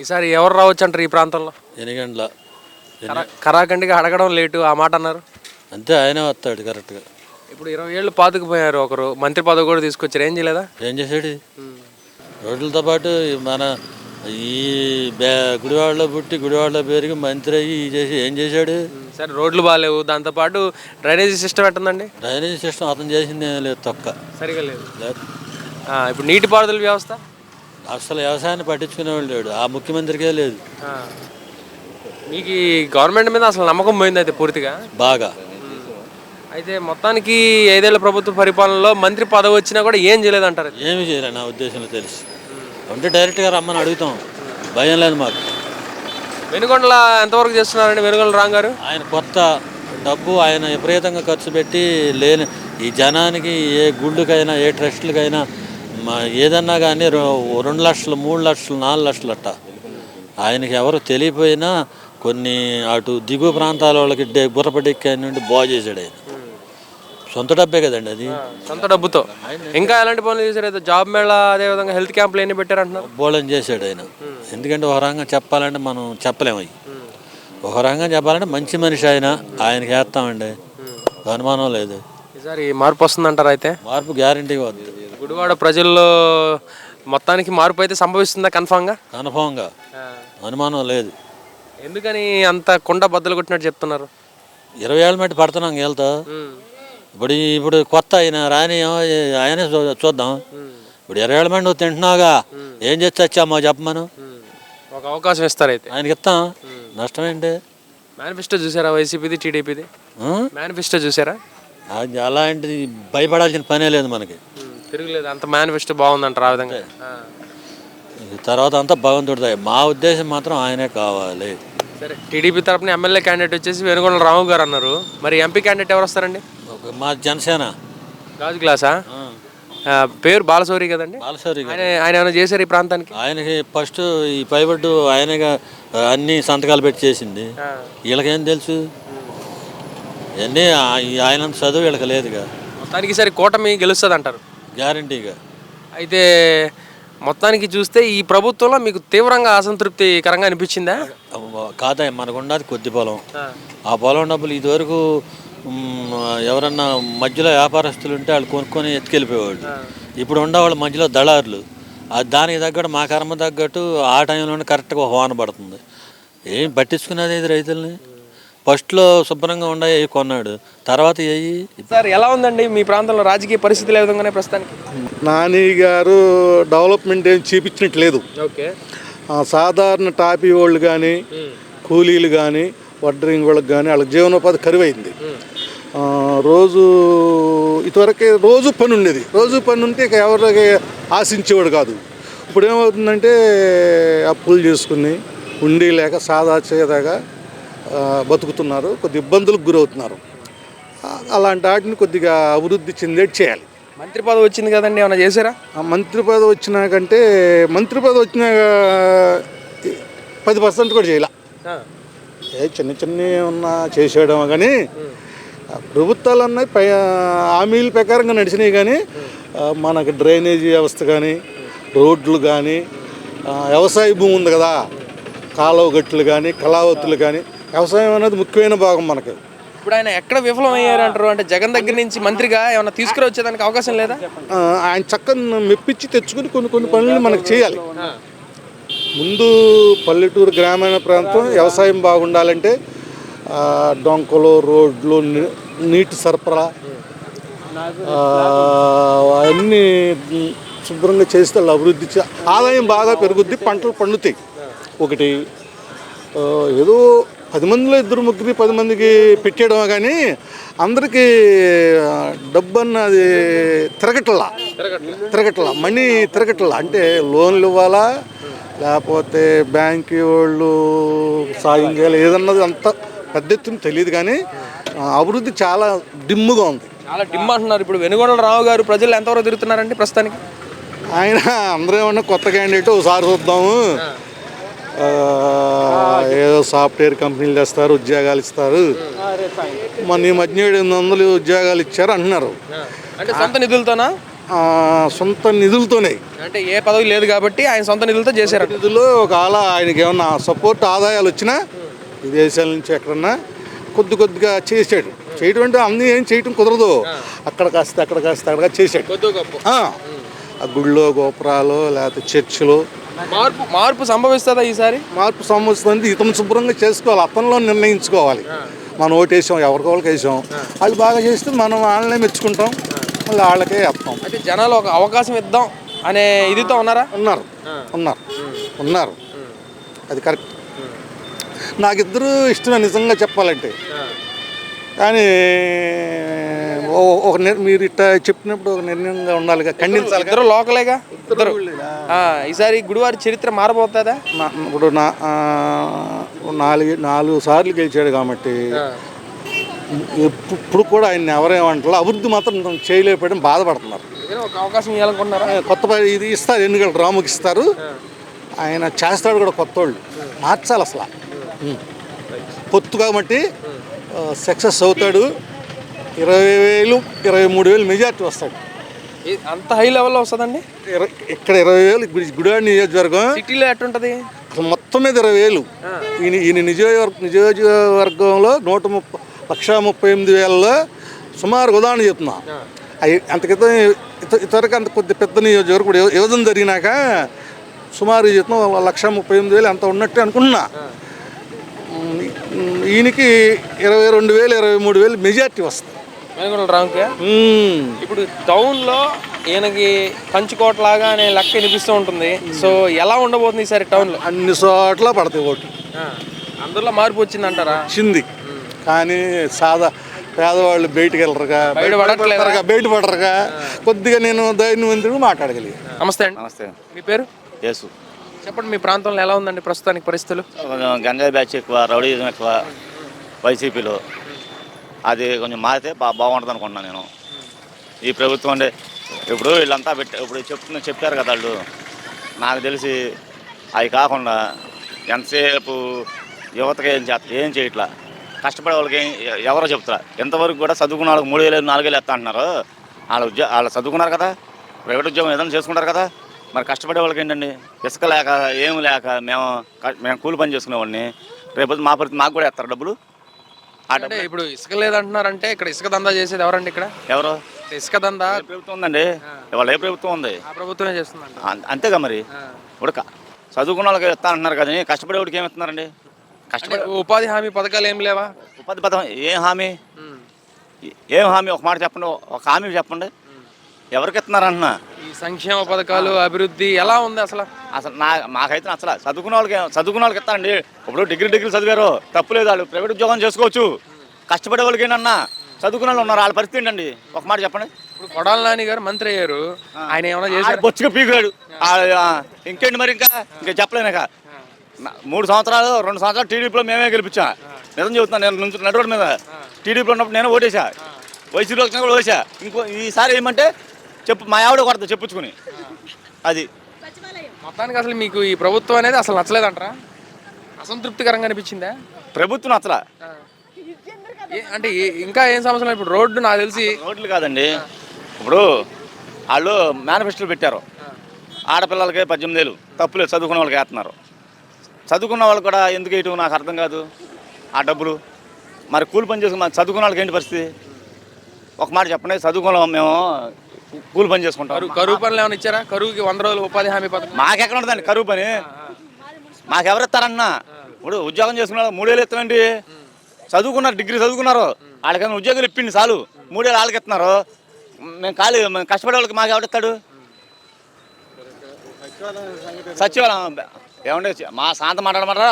ఈసారి ఎవరు రావచ్చు అంటారు ఈ ప్రాంతంలో? ఎనిగండ్ల కరాఖండిగా అడగడం లేటు ఆ మాట అన్నారు. అంతే, ఆయనే వస్తాడు కరెక్ట్గా. ఇప్పుడు 20 ఏళ్ళు పాతుకుపోయారు, ఒకరు మంత్రి పదవి కూడా తీసుకొచ్చారు, ఏం చేయలేదా? ఏం చేశాడు? రోడ్లతో పాటు మన ఈ గుడివాడలో పుట్టి గుడివాడలో పెరిగి మంత్రి అయ్యి చేసి ఏం చేశాడు? సరే, రోడ్లు బాగాలేవు, దాంతోపాటు డ్రైనేజీ సిస్టమ్ ఎట్టుందండి? డ్రైనేజ్ సిస్టమ్ అతను చేసింది ఏం లేదు, తొక్క సరిగా లేదు. లేదు. ఇప్పుడు నీటిపారుదల వ్యవస్థ అసలు వ్యవసాయాన్ని పట్టించుకునేవాళ్ళు లేడు, ఆ ముఖ్యమంత్రికే లేదు. మీకు ఈ గవర్నమెంట్ మీద అసలు నమ్మకం పోయింది అయితే పూర్తిగా? బాగా. అయితే మొత్తానికి 5 ఏళ్ల ప్రభుత్వ పరిపాలనలో మంత్రి పదవి వచ్చినా కూడా ఏం చేయలేదంటారు? ఏమీ చేయలేదు నా ఉద్దేశంలో, తెలుసు. అంటే డైరెక్ట్గా రమ్మని అడుగుతాం, భయం లేదు మాకు. వెనుగొండల ఎంతవరకు చేస్తున్నారండి వెనుగొండల రామ్ గారు? ఆయన కొత్త డబ్బు ఆయన విపరీతంగా ఖర్చు పెట్టి లేని ఈ జనానికి ఏ గుళ్ళకైనా ఏ ట్రస్టులకైనా ఏదన్నా కానీ 2 లక్షలు 3 లక్షలు 4 లక్షలు అట్ట. ఆయనకి ఎవరు తెలియపోయినా కొన్ని అటు దిగువ ప్రాంతాల వాళ్ళకి బుర్రపడెక్కి నుండి బాగు చేశాడు ఆయన. సొంత డబ్బే కదండి అది, సొంత డబ్బుతో. ఇంకా ఎలాంటి పనులు చేశారు అయితే? జాబ్ మేళా, అదేవిధంగా హెల్త్ క్యాంపులు ఎన్ని పెట్టారంటున్నారు? బోళం చేశాడు ఆయన. ఎందుకంటే ఒక రంగం చెప్పాలంటే మనం చెప్పలేము అవి. ఒక రంగం చెప్పాలంటే మంచి మనిషి ఆయన, ఆయనకి వేస్తామండి, అనుమానం లేదు. ఈసారి మార్పు వస్తుందంటారు అయితే? మార్పు గ్యారంటీగా వద్దు. గుడివాడ ప్రజల్లో మొత్తానికి మార్పు అయితే సంభవిస్తుందా? కన్ఫామ్గా అనుమానం లేదు. ఎందుకని అంత కుండ బద్దలు కొట్టినట్టు చెప్తున్నారు? 20 ఏళ్ళ మట్టి పడుతున్నాం గేలతో. ఇప్పుడు కొత్త ఆయన రాని ఆయనే చూద్దాం. ఇప్పుడు 20 ఏళ్ళ మట్టి నువ్వు తింటున్నావుగా, ఏం చేస్తే వచ్చామో చెప్పమను. ఒక అవకాశం ఇస్తారు అయితే ఆయనకి ఇస్తాం, నష్టం ఏంటి? మేనిఫెస్టో చూసారా వైసీపీది టీడీపీది? మేనిఫెస్టో చూసారా? అది అలాంటిది భయపడాల్సిన పనే లేదు మనకి, తిరుగులేదు. అంత మేనిఫెస్టో బాగుందంటారు ఆ విధంగా? తర్వాత అంతా భగవంతుడిదే. మా ఉద్దేశం మాత్రం ఆయనే కావాలి. సరే, టీడీపీ తరపున ఎమ్మెల్యే క్యాండిడేట్ వచ్చేసి వెనుగొండల రాము గారు అన్నారు. మరి ఎంపీ క్యాండిడేట్ ఎవరు వస్తారండి? మా జనసేన గాజు గ్లాసా? పేరు బాలశౌరి కదండి? బాలశౌరి. ఆయన ఏమైనా చేశారు ఈ ప్రాంతానికి? ఆయనకి ఫస్ట్ ఈ పైబడ్డు ఆయనగా అన్ని సంతకాలు పెట్టి చేసింది. వీళ్ళకేం తెలుసు? ఇవన్నీ ఆయన చదువు వీళ్ళకి లేదుగా. మొత్తానికి సరే కూటమి గెలుస్తుంది అంటారు గ్యారంటీగా. అయితే మొత్తానికి చూస్తే ఈ ప్రభుత్వంలో మీకు తీవ్రంగా అసంతృప్తికరంగా అనిపించిందా? కాదా, మనకు ఉన్నది కొద్ది పొలం. ఆ పొలం డబ్బులు ఇదివరకు ఎవరన్నా మధ్యలో వ్యాపారస్తులు ఉంటే వాళ్ళు కొనుక్కొని ఎత్తుకెళ్ళిపోయేవాళ్ళు. ఇప్పుడు ఉండేవాళ్ళు మధ్యలో దళారులు. దానికి తగ్గట్టు మా కర్మ తగ్గట్టు ఆ టైంలోనే కరెక్ట్గా హోన పడుతుంది. ఏం పట్టించుకున్నది ఇది రైతుల్ని? ఫస్ట్లో శుభ్రంగా ఉండే కొన్నాడు, తర్వాత సార్ ఎలా ఉందండి మీ ప్రాంతంలో రాజకీయ పరిస్థితులు ఏ విధంగానే ప్రస్తుతానికి? నాని గారు డెవలప్మెంట్ ఏం చూపించినట్లేదు. ఓకే. సాధారణ టాపీ వాళ్ళు కానీ కూలీలు కానీ వడ్రింగ్ వాళ్ళకి కానీ వాళ్ళకి జీవనోపాధి కరువైంది. ఇదివరకే రోజు పని ఉండేది. రోజు పని ఉంటే ఇక ఎవరికి ఆశించేవాడు కాదు. ఇప్పుడు ఏమవుతుందంటే అప్పులు చేసుకుని ఉండి లేక సాదా చేయదాగా బతుకుతున్నారు, కొద్ది ఇబ్బందులకు గురవుతున్నారు. అలాంటి వాటిని కొద్దిగా అభివృద్ధి చెందేటి చేయాలి. మంత్రి పదవి వచ్చింది కదండి, ఏమైనా చేశారా? మంత్రి పదవి వచ్చినాకంటే మంత్రి పదవి వచ్చినాక 10% కూడా చేయాల. చిన్న చిన్న ఉన్నా చేసేయడం కానీ ప్రభుత్వాలు అన్నాయి హామీల ప్రకారంగా నడిచినాయి. కానీ మనకు డ్రైనేజీ వ్యవస్థ కానీ రోడ్లు కానీ వ్యవసాయ భూమి ఉంది కదా, కాలువ గట్లు కానీ కళావతులు కానీ వ్యవసాయం అనేది ముఖ్యమైన భాగం మనకు. ఇప్పుడు ఆయన ఎక్కడ విఫలం అయ్యారంటారు? అంటే జగన్ దగ్గర నుంచి మంత్రిగా ఏమైనా తీసుకురొచ్చేదానికి అవకాశం లేదా? ఆయన చక్కగా మెప్పించి తెచ్చుకుని కొన్ని పనులు మనకు చేయాలి. ముందు పల్లెటూరు గ్రామీణ ప్రాంతం వ్యవసాయం బాగుండాలంటే డొంకలు, రోడ్లు, నీటి సరఫరా అవన్నీ శుభ్రంగా చేస్తే అభివృద్ధి ఆదాయం బాగా పెరుగుద్ది, పంటలు పండుతాయి. ఒకటి ఏదో 10 మందిలో 2-3 10 మందికి పెట్టేయడం కానీ అందరికీ డబ్బు అన్నది తిరగట్లా మనీ తిరగట్లా. అంటే లోన్లు ఇవ్వాలా లేకపోతే బ్యాంకు వాళ్ళు సాయం చేయాలి ఏదన్నది అంత పెద్ద ఎత్తున తెలియదు. కానీ అభివృద్ధి చాలా డిమ్ముగా ఉంది. చాలా డిమ్ అంటున్నారు. ఇప్పుడు వెనుగొండల రావు గారు ప్రజలు ఎంతవరకు తిరుగుతున్నారండి ప్రస్తుతానికి? ఆయన అందరూ ఏమన్నా కొత్త క్యాండిడేట్ ఒకసారి చూద్దాము, ఏదో సాఫ్ట్వేర్ కంపెనీలు తెస్తారు, ఉద్యోగాలు ఇస్తారు, మొన్న ఈ మధ్య 700 ఉద్యోగాలు ఇచ్చారు అంటున్నారు. అంటే సొంత నిధులతోనా? సొంత నిధులతోనే, అంటే ఏ పదవి లేదు కాబట్టి ఆయన సొంత నిధులతో చేశారు. నిధులు ఒకవేళ ఆయనకి ఏమన్నా సపోర్ట్ ఆదాయాలు వచ్చినా విదేశాల నుంచి ఎక్కడన్నా కొద్దిగా చేసాడు. చేయడం అంటే అన్నీ ఏం చేయటం కుదరదు, అక్కడ కాస్త అక్కడ చేశాడు. కొద్ది గొప్ప ఆ గుళ్ళో గోపురాలు లేకపోతే చర్చిలు మార్పు సంభవిస్తుందా ఈసారి? మార్పు సంవత్సరం ఇతను శుభ్రంగా చేసుకోవాలి, అతనిలో నిర్ణయించుకోవాలి. మనం ఓటేసాం, ఎవరికోళ్ళకి వేసాం, వాళ్ళు బాగా చేస్తే మనం వాళ్ళనే మెచ్చుకుంటాం, మళ్ళీ వాళ్ళకే వేస్తాం. అయితే జనాలు ఒక అవకాశం ఇద్దాం అనే ఇదితో ఉన్నారా? ఉన్నారు. అది కరెక్ట్. నాకిద్దరు ఇష్టమే నిజంగా చెప్పాలంటే. కానీ మీరు ఇట్లా చెప్పినప్పుడు ఒక నిర్ణయంగా ఉండాలిగా, ఖండించాలి. ఇద్దరు లోకలేగా ఇద్దరు. ఈసారి గుడివారి చరిత్ర మారబోతుందా? ఇప్పుడు 4 సార్లు గెలిచాడు కాబట్టి ఇప్పుడు కూడా ఆయన ఎవరేమంటారు, అభివృద్ధి మాత్రం చేయలేకపోవడం బాధపడుతున్నారు. ఒక అవకాశం ఇవ్వాలనుకుంటున్నారా? కొత్త ఇది ఇస్తారు, ఎన్నికలు రాముకి ఇస్తారు, ఆయన చేస్తాడు కూడా. కొత్త వాళ్ళు మార్చాలి అసలు. పొత్తు కాబట్టి సక్సెస్ అవుతాడు. 20,000 23,000 మెజార్టీ వస్తాడు. అంత హై లెవెల్లో వస్తుందండి. ఇక్కడ 20,000 గుడివాడ నియోజకవర్గం. సిటీలో ఎట్టుంటది? మొత్తం మీద 20,000. ఈయన నియోజకవర్గంలో 1,38,000లో సుమారు ఉదాహరణ చెప్తున్నా. అంత క్రితం ఇతరకు అంత కొద్ది పెద్ద నియోజకవర్గం యువజన జరిగినాక సుమారు చెప్తున్నా 1,38,000 అంత ఉన్నట్టు అనుకున్నా. ఈయనకి 22,000 23,000 మెజార్టీ వస్తుంది. ఇప్పుడు టౌన్లో ఈయనకి కంచుకోటలాగా అనే లెక్క వినిపిస్తూ ఉంటుంది. సో ఎలా ఉండబోతుంది ఈసారి టౌన్లో? అన్ని చోట్ల పడతాయి ఓట్లు. అందులో మార్పు వచ్చిందంటారా? వచ్చింది, కానీ పేదవాళ్ళు బయటికి వెళ్ళరుగా, బయటపడరుగా. కొద్దిగా నేను ధైర్యవంతుడు మాట్లాడగలిగా. నమస్తే అండి. నమస్తే. మీ పేరు? యేసు. చెప్పండి, మీ ప్రాంతంలో ఎలా ఉందండి ప్రస్తుతానికి పరిస్థితులు? గంజాయి బ్యాచ్ ఎక్కువ, రౌడీజం ఎక్కువ వైసీపీలో. అది కొంచెం మారితే బాగుంటుంది అనుకుంటున్నాను నేను. ఈ ప్రభుత్వం అంటే ఇప్పుడు వీళ్ళంతా ఇప్పుడు చెప్పారు కదా వాళ్ళు, నాకు తెలిసి అవి కాకుండా ఎంతసేపు యువతకి ఏం చేయట్లా, కష్టపడే వాళ్ళకి ఎవరో చెప్తారా? ఎంతవరకు కూడా చదువుకున్న వాళ్ళకి 3,000 4,000 ఎత్తా అంటున్నారు. వాళ్ళు చదువుకున్నారు కదా, ప్రైవేట్ ఉద్యోగం ఏదైనా చేసుకుంటారు కదా. మరి కష్టపడే వాళ్ళకి ఏంటండి, ఇసుక లేక ఏమి లేక మేము కూలి పని చేసుకునేవాడిని. రేపు మా పరిస్థితి మాకు కూడా ఎత్తారు డబ్బులు. అంటే ఇప్పుడు ఇసుక లేదంటున్నారంటే ఇక్కడ ఇసుక దందా చేసేది ఎవరండి? ఇక్కడ ఎవరు ఇసుక దందా? ప్రభుత్వం ఉందండి. ఇవాళ ఏ ప్రభుత్వం ఉంది? ఆ ప్రభుత్వమే చేస్తుందండి. అంతేగా మరి. ఇప్పుడు చదువుకున్న వాళ్ళకి ఇస్తా అంటున్నారు కదా, కష్టపడేవాడికి ఏమి ఇస్తున్నారండి? కష్టపడే ఉపాధి హామీ పథకాలు ఏం లేవా? ఉపాధి పథకం ఏం హామీ? ఒక మాట చెప్పండి, ఒక హామీ చెప్పండి, ఎవరికి ఇస్తున్నారన్నా? ఈ సంక్షేమ పథకాలు అభివృద్ధి ఎలా ఉంది అసలు? మాకైతే అసలు చదువుకున్న వాళ్ళకి ఇస్తారండి. ఇప్పుడు డిగ్రీ చదివారు, తప్పులేదు, వాళ్ళు ప్రైవేట్ ఉద్యోగం చేసుకోవచ్చు. కష్టపడే వాళ్ళకి ఏంటన్నా, చదువుకున్న వాళ్ళు ఉన్నారు, వాళ్ళ పరిస్థితి ఏంటండి? ఒక మాట చెప్పండి. ఇప్పుడు కొడాల నాని గారు మంత్రి అయ్యారు, ఆయన ఏమైనా చేశారు? బొచ్చుగా పీకాడు. ఇంకేంటి మరి, ఇంకా చెప్పలేనాక 2 సంవత్సరాలు టీడీపీలో మేమే గెలిపించా. నిజం చెబుతున్నాను, నేను నుంచి నడురోడ్ మీద టీడీపీలో ఉన్నప్పుడు నేను ఓటేసా, వైసీపీలో వచ్చినా కూడా ఓటేసా. ఈసారి ఏమంటే మా ఆవిడ కొడతా చెప్పుకుని. అది మొత్తానికి అసలు మీకు ఈ ప్రభుత్వం అనేది అసలు నచ్చలేదంటారా? అసంతృప్తికరంగా అనిపించిందా ప్రభుత్వం? నచ్చలా అంటే ఇంకా ఏం సమస్యలు? ఇప్పుడు రోడ్డు నాకు తెలిసి రోడ్లు కాదండి, ఇప్పుడు వాళ్ళు మేనిఫెస్టోలు పెట్టారు, ఆడపిల్లలకి 18,000 తప్పులేదు, చదువుకున్న వాళ్ళకి వేస్తున్నారు. చదువుకున్న వాళ్ళు కూడా ఎందుకు వేయటం నాకు అర్థం కాదు ఆ డబ్బులు. మరి కూలి పని చేసుకున్న చదువుకున్న వాళ్ళకి ఏంటి పరిస్థితి? ఒక మాట చెప్పండి, చదువుకున్నాం మేము, కూలి పని చేసుకుంటాం. కరువు పనులు ఏమైనా ఇచ్చారా? కరువుకి 100 రోజులు ఉపాధి హామీ పథకం మాకెక్కడ ఉంటుందండి కరువు పని? మాకెవరు ఇస్తారన్నా? ఇప్పుడు ఉద్యోగం చేసుకున్న 3,000 ఇస్తానండి. చదువుకున్నారు, డిగ్రీ చదువుకున్నారు, వాళ్ళకైనా ఉద్యోగాలు ఇప్పిండి చాలు, 3,000 వాళ్ళకి ఇస్తున్నారు. మేము కష్టపడే వాళ్ళకి మాకు ఎవరిస్తాడు? సచివాలయం ఏమంటే మా శాంత మాట్లాడమంటారా?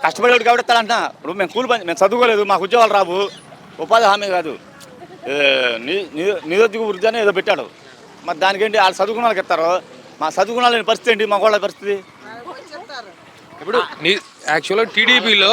కష్టపడేవాడికి ఎవరిస్తాడంట? ఇప్పుడు మేము కూలి పని, మేము చదువుకోలేదు, మాకు ఉద్యోగాలు రావు, ఉపాధి హామీ కాదు, నిరుద్యోగ వృద్ధి అని ఏదో పెట్టాడు. మరి దానికేంటి, వాళ్ళు చదువుకున్న వాళ్ళకి ఇస్తారు, మా చదువుకున్న వాళ్ళని పరిస్థితి ఏంటి? మా వాళ్ళ పరిస్థితి ఇప్పుడు యాక్చువల్గా టీడీపీలో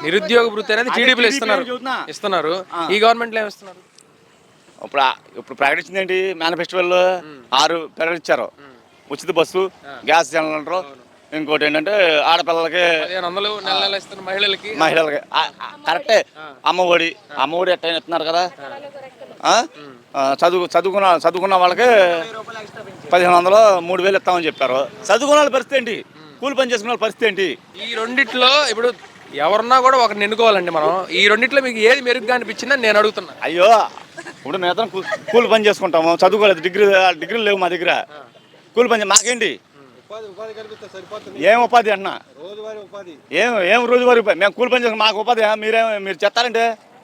నిరుద్యోగ వృత్తి అనేది టీడీపీలో ఇస్తున్నారు, ఈ గవర్నమెంట్లో ఏమి ఇస్తున్నారు? ఇప్పుడు ప్రకటించింది ఏంటి? మేనిఫెస్టోలో 6 ప్రకటించారు, ఉచిత బస్సు, గ్యాస్ సిలిండర్, ఇంకోటి ఏంటంటే ఆడపిల్లలకి 1500 నెల నెల ఇస్తున్న మహిళలకి మహిళలకి కరెక్టే. అమ్మఒడి ఎట్టయినా ఇస్తున్నారు కదా. చదువుకున్న వాళ్ళకి 1500 3000 ఇస్తామని చెప్పారు. చదువుకున్న వాళ్ళ పరిస్థితి ఏంటి? కూలి పని చేసుకున్న వాళ్ళ పరిస్థితి ఏంటి? ఈ రెండిట్లో ఇప్పుడు ఎవరన్నా కూడా ఒకరిని ఎన్నుకోవాలండి మనం. ఈ రెండిట్లో మీకు ఏది మెరుగ్గా అనిపించిందని నేను అడుగుతున్నా. అయ్యో, ఇప్పుడు మేము కూలి పని చేసుకుంటాము, చదువుకోలేదు, డిగ్రీలు లేవు మా దగ్గర. కూలి పని మాకేంటి? ఏం ఉపాధి అన్నా? ఏం రోజువారీ ఉపాధి? మేము కూలి పని చేసుకుని మాకు ఉపాధి మీరు చెప్తారంటే